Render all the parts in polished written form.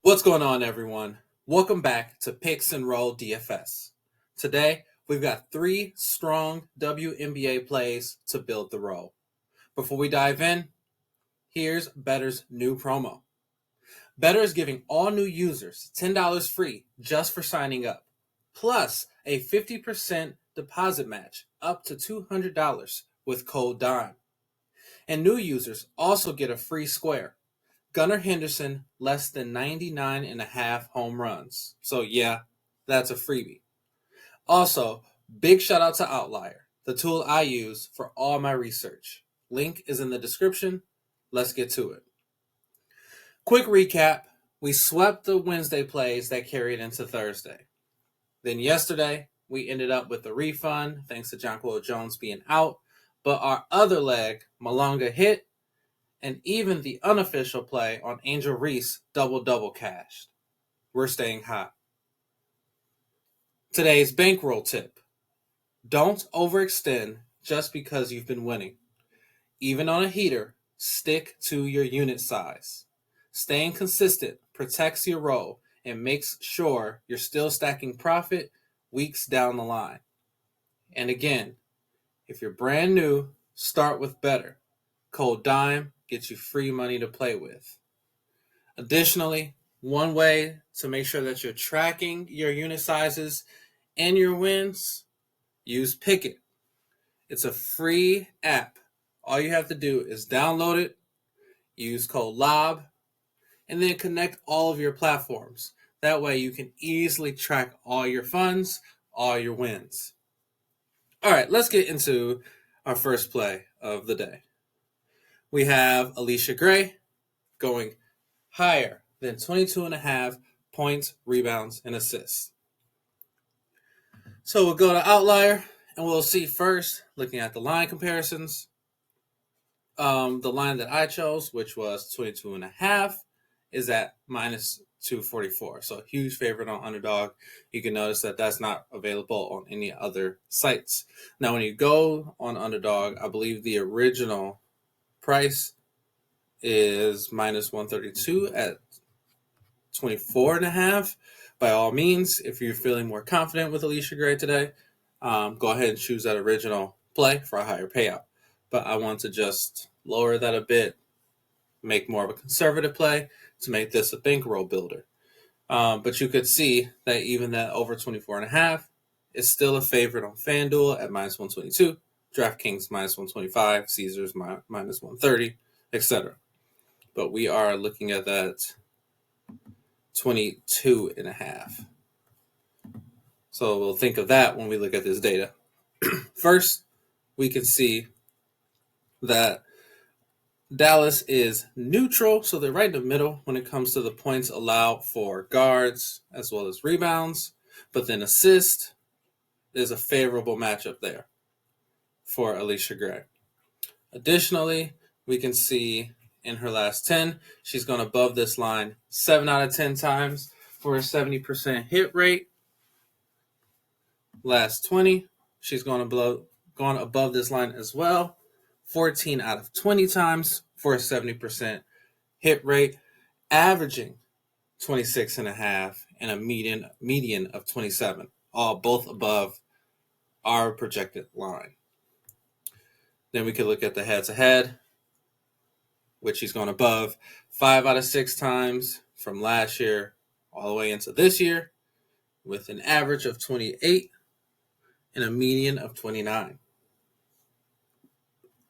What's going on, everyone? Welcome back to Picks and Roll DFS. Today, we've got three strong WNBA plays to build the roll. Before we dive in, here's Betr's new promo. Betr is giving all new users $10 free just for signing up, plus a 50% deposit match up to $200 with code DIME. And new users also get a free square. Gunnar Henderson, less than 99.5 home runs. So yeah, that's a freebie. Also, big shout out to Outlier, the tool I use for all my research. Link is in the description. Let's get to it. Quick recap. We swept the Wednesday plays that carried into Thursday. Then yesterday, we ended up with a refund thanks to Jonquil Jones being out. But our other leg, Malonga hit, and even the unofficial play on Angel Reese double cashed. We're staying hot. Today's bankroll tip. Don't overextend just because you've been winning. Even on a heater, stick to your unit size. Staying consistent protects your roll and makes sure you're still stacking profit weeks down the line. And again, if you're brand new, start with Betr. Code DIME gets you free money to play with. Additionally, one way to make sure that you're tracking your unit sizes and your wins, use Pikkit. It's a free app. All you have to do is download it, use code LOB, and then connect all of your platforms. That way you can easily track all your funds, all your wins. All right, let's get into our first play of the day. We have Allisha Gray going higher than 22.5 points, rebounds, and assists. So we'll go to Outlier, and we'll see first, looking at the line comparisons. The line that I chose, which was 22.5, is at minus 244. So a huge favorite on Underdog. You can notice that that's not available on any other sites. Now, when you go on Underdog, I believe the original price is minus 132 at 24.5. By all means, if you're feeling more confident with Allisha Gray today, go ahead and choose that original play for a higher payout. But I want to just lower that a bit, make more of a conservative play to make this a bankroll builder. But you could see that even that over 24.5 is still a favorite on FanDuel at minus 122, DraftKings minus 125, Caesars minus 130, etc. But we are looking at that 22.5. So we'll think of that when we look at this data. First, we can see that Dallas is neutral, so they're right in the middle when it comes to the points allowed for guards as well as rebounds. But then assist is a favorable matchup there for Allisha Gray. Additionally, we can see in her last 10, she's gone above this line 7 out of 10 times for a 70% hit rate. Last 20, she's gone above this line as well, 14 out of 20 times for a 70% hit rate, averaging 26.5 and a median of 27, all both above our projected line. Then we could look at the head-to-head, which he's gone above 5 out of 6 times from last year all the way into this year, with an average of 28 and a median of 29.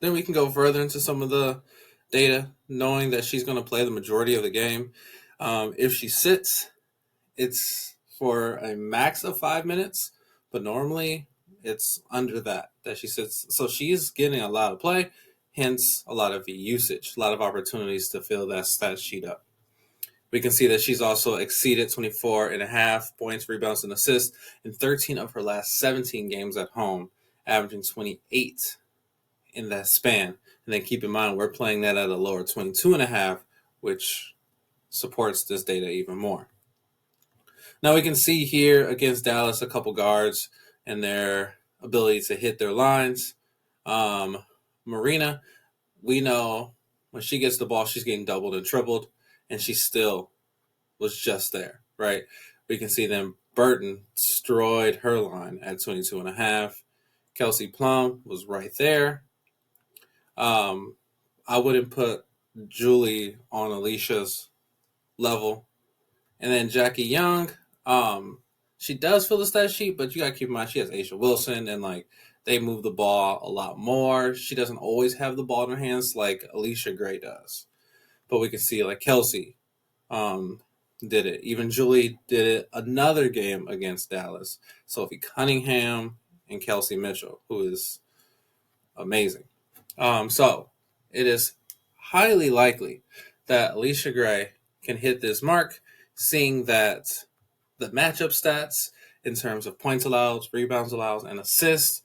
Then we can go further into some of the data, knowing that she's going to play the majority of the game. If she sits, it's for a max of 5 minutes, but normally it's under that she sits. So she's getting a lot of play, hence a lot of usage, a lot of opportunities to fill that stat sheet up. We can see that she's also exceeded 24.5 points, rebounds, and assists in 13 of her last 17 games at home, averaging 28 in that span. And then keep in mind, we're playing that at a lower 22.5, which supports this data even more. Now we can see here against Dallas a couple guards and their ability to hit their lines. Marina, we know when she gets the ball, she's getting doubled and tripled, and she's still was just there, right? We can see then Burton destroyed her line at 22.5. Kelsey Plum was right there. I wouldn't put Julie on Allisha's level. And then Jackie Young, she does fill the stat sheet, but you got to keep in mind she has Aisha Wilson, and like they move the ball a lot more. She doesn't always have the ball in her hands like Allisha Gray does. But we can see like Kelsey did it. Even Julie did it another game against Dallas. Sophie Cunningham and Kelsey Mitchell, who is amazing. So it is highly likely that Allisha Gray can hit this mark, seeing that the matchup stats in terms of points allowed, rebounds allowed, and assists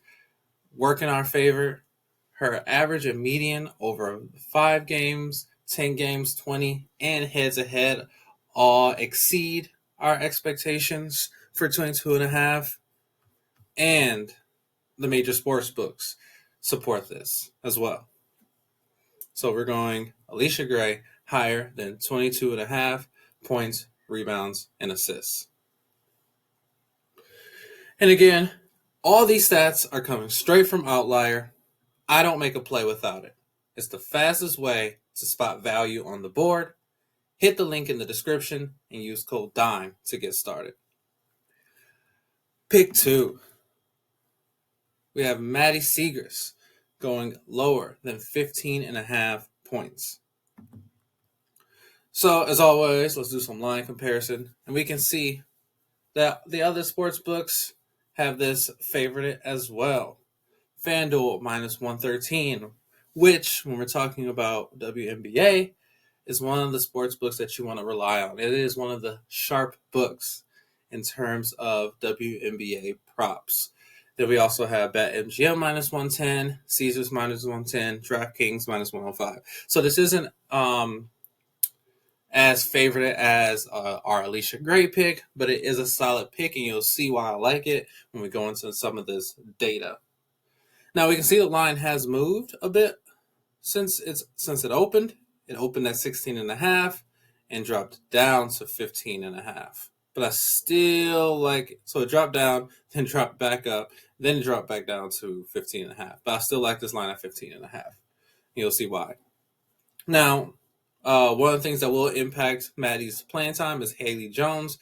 work in our favor. Her average and median over 5 games, 10 games, 20, and heads-to-head all exceed our expectations for 22.5. And the major sports books support this as well. So we're going Allisha Gray higher than 22.5 points, rebounds, and assists. And again, all these stats are coming straight from Outlier. I don't make a play without it. It's the fastest way to spot value on the board. Hit the link in the description and use code DIME to get started. Pick 2. We have Maddy Siegrist going lower than 15.5 points. So, as always, let's do some line comparison. And we can see that the other sports books have this favorite as well. FanDuel minus 113, which, when we're talking about WNBA, is one of the sports books that you want to rely on. It is one of the sharp books in terms of WNBA props. Then we also have BetMGM minus 110, Caesars minus 110, DraftKings minus 105. So this isn't as favorite as our Allisha Gray pick, but it is a solid pick, and you'll see why I like it when we go into some of this data. Now we can see the line has moved a bit since it opened. It opened at 16.5 and dropped down to 15.5. But I still like it. So it dropped down, then dropped back up, then dropped back down to 15.5. But I still like this line at 15.5. You'll see why. Now, one of the things that will impact Maddy's playing time is Haley Jones.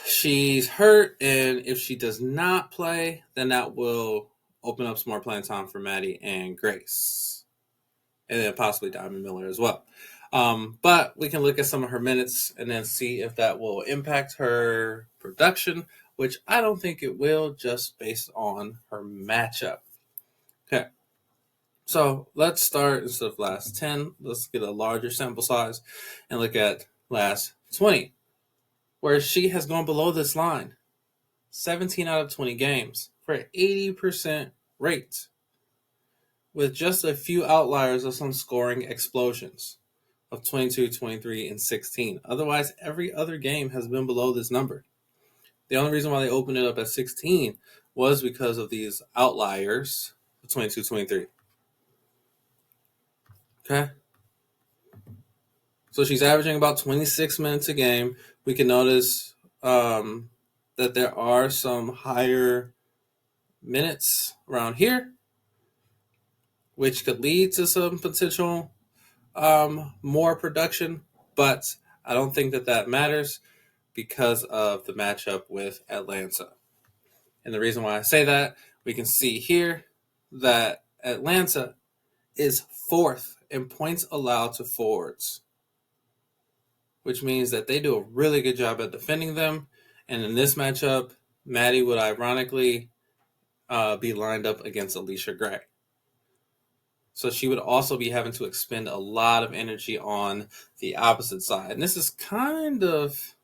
She's hurt, and if she does not play, then that will open up some more playing time for Maddy and Grace. And then possibly Diamond Miller as well. But we can look at some of her minutes and then see if that will impact her production, which I don't think it will, just based on her matchup. Okay. So let's start instead of last 10. Let's get a larger sample size and look at last 20, where she has gone below this line 17 out of 20 games for an 80% rate, with just a few outliers of some scoring explosions of 22, 23, and 16. Otherwise, every other game has been below this number. The only reason why they opened it up at 16 was because of these outliers of 22, 23. Okay? So she's averaging about 26 minutes a game. We can notice that there are some higher minutes around here, which could lead to some potential more production, but I don't think that matters because of the matchup with Atlanta. And the reason why I say that, we can see here that Atlanta is 4th in points allowed to forwards, which means that they do a really good job at defending them. And in this matchup, Maddy would ironically be lined up against Allisha Gray. So she would also be having to expend a lot of energy on the opposite side. And this is kind of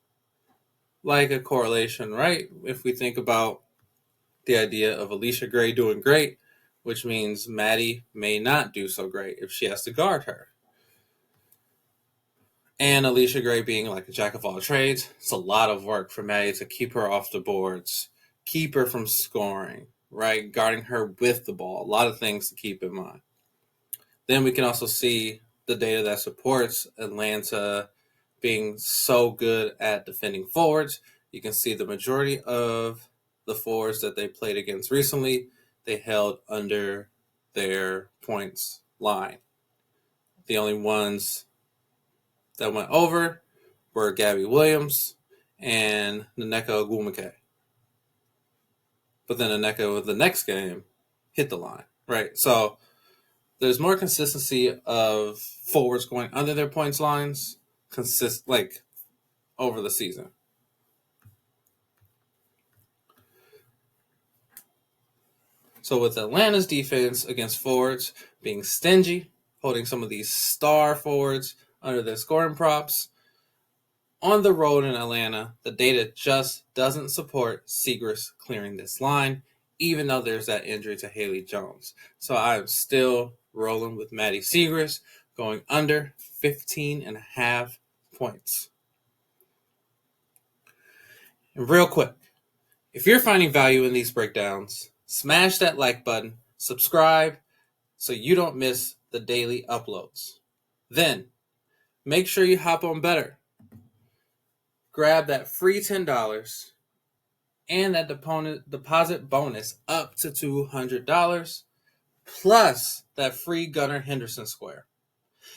like a correlation, right? If we think about the idea of Allisha Gray doing great, which means Maddy may not do so great if she has to guard her. And Allisha Gray being like a jack of all trades, it's a lot of work for Maddy to keep her off the boards, keep her from scoring, right? Guarding her with the ball. A lot of things to keep in mind. Then we can also see the data that supports Atlanta being so good at defending forwards. You can see the majority of the forwards that they played against recently, they held under their points line. The only ones that went over were Gabby Williams and Nneka Ogwumike. But then Nneka with the next game hit the line, right? So there's more consistency of forwards going under their points lines over the season. So with Atlanta's defense against forwards being stingy, holding some of these star forwards under their scoring props, on the road in Atlanta, the data just doesn't support Siegrist clearing this line, even though there's that injury to Haley Jones. So I'm still rolling with Maddy Siegrist, going under 15.5 points. And real quick, if you're finding value in these breakdowns, smash that like button, subscribe so you don't miss the daily uploads. Then, make sure you hop on Betr. Grab that free $10 and that deposit bonus up to $200, plus that free Gunnar Henderson square.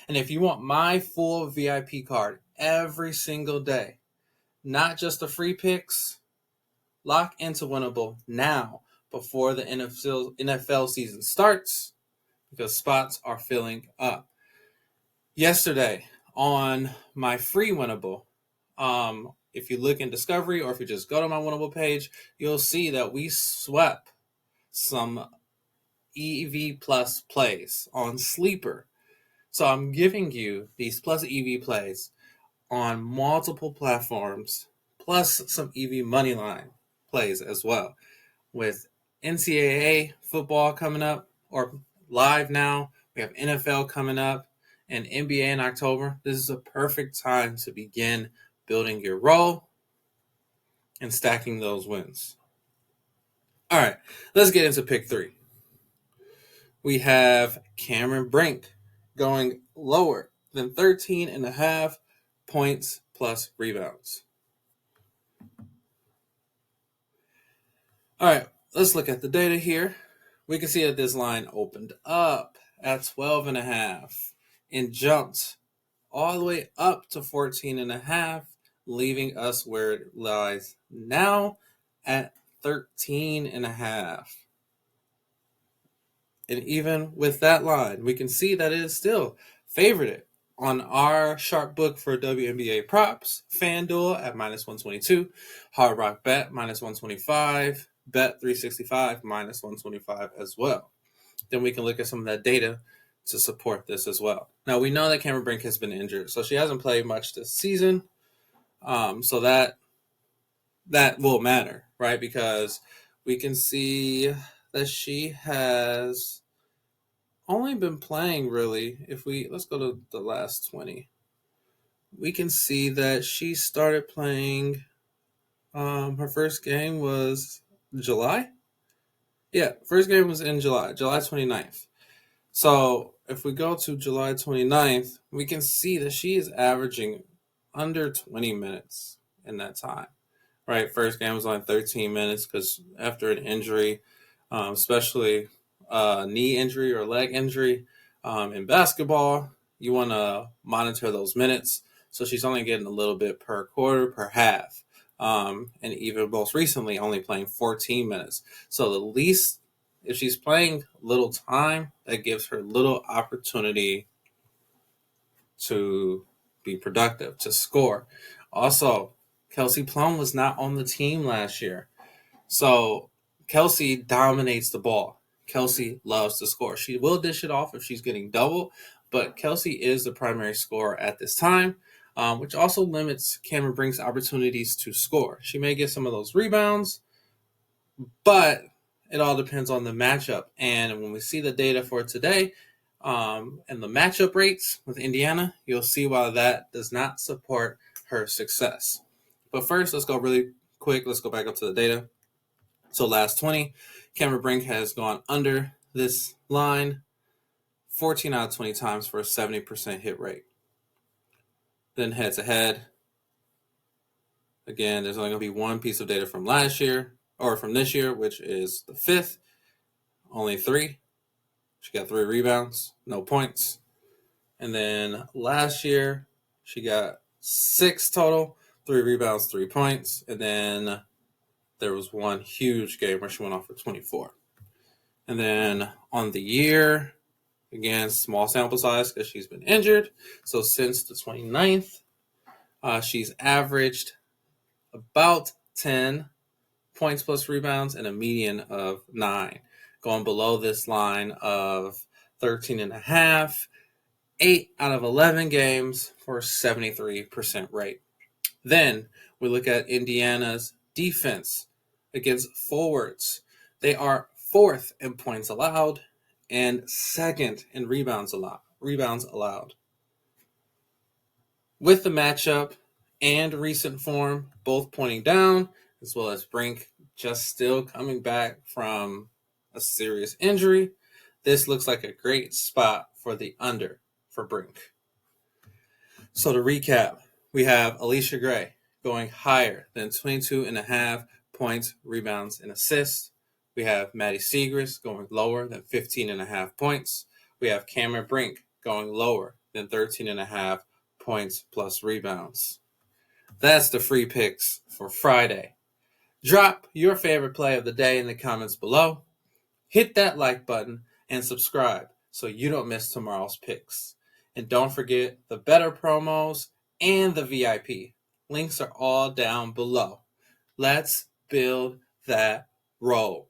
And if you want my full VIP card every single day, not just the free picks, lock into Winnable now before the NFL season starts, because spots are filling up. Yesterday on my free Winnable, if you look in Discovery or if you just go to my Winnable page, you'll see that we swept some EV Plus plays on Sleeper. So I'm giving you these plus EV plays on multiple platforms, plus some EV Moneyline plays as well. With NCAA football coming up, or live now, we have NFL coming up, and NBA in October. This is a perfect time to begin building your roll and stacking those wins. All right, let's get into pick 3. We have Cameron Brink going lower than 13.5 points plus rebounds. All right, let's look at the data here. We can see that this line opened up at 12.5 and jumped all the way up to 14.5, leaving us where it lies now at 13.5. And even with that line, we can see that it is still favorited on our sharp book for WNBA props. FanDuel at -122, Hard Rock Bet -125, Bet 365 -125 as well. Then we can look at some of that data to support this as well. Now, we know that Cameron Brink has been injured, so she hasn't played much this season. So that will matter, right? Because we can see that she has only been playing really. Let's go to the last 20. We can see that she started playing. Her first game was July. Yeah, first game was in July 29th. So if we go to July 29th, we can see that she is averaging under 20 minutes in that time, right? First game was only 13 minutes because after an injury, especially knee injury or leg injury in basketball, you want to monitor those minutes. So she's only getting a little bit per quarter, per half. And even most recently, only playing 14 minutes. So the least, if she's playing little time, that gives her little opportunity to be productive, to score. Also, Kelsey Plum was not on the team last year. So Kelsey dominates the ball. Kelsey loves to score. She will dish it off if she's getting double, but Kelsey is the primary scorer at this time, which also limits Cameron Brink's opportunities to score. She may get some of those rebounds, but it all depends on the matchup. And when we see the data for today and the matchup rates with Indiana, you'll see why that does not support her success. But first, let's go really quick. Let's go back up to the data. So last 20, Cameron Brink has gone under this line 14 out of 20 times for a 70% hit rate. Then head-to-head. Again, there's only going to be one piece of data from last year, or from this year, which is the 5th. Only 3. She got 3 rebounds, no points. And then last year, she got 6 total, 3 rebounds, 3 points. And then there was one huge game where she went off for 24. And then on the year, again, small sample size because she's been injured. So since the 29th, she's averaged about 10 points plus rebounds and a median of 9. Going below this line of 13.5, 8 out of 11 games for a 73% rate. Then we look at Indiana's defense against forwards. They are 4th in points allowed and 2nd in rebounds allowed. With the matchup and recent form both pointing down, as well as Brink just still coming back from a serious injury, this looks like a great spot for the under for Brink. So to recap, we have Allisha Gray going higher than 22.5 points, rebounds, and assists. We have Maddy Siegrist going lower than 15.5 points. We have Cameron Brink going lower than 13.5 points plus rebounds. That's the free picks for Friday. Drop your favorite play of the day in the comments below. Hit that like button and subscribe so you don't miss tomorrow's picks. And don't forget the Betr promos and the VIP. Links are all down below. Let's build that roll.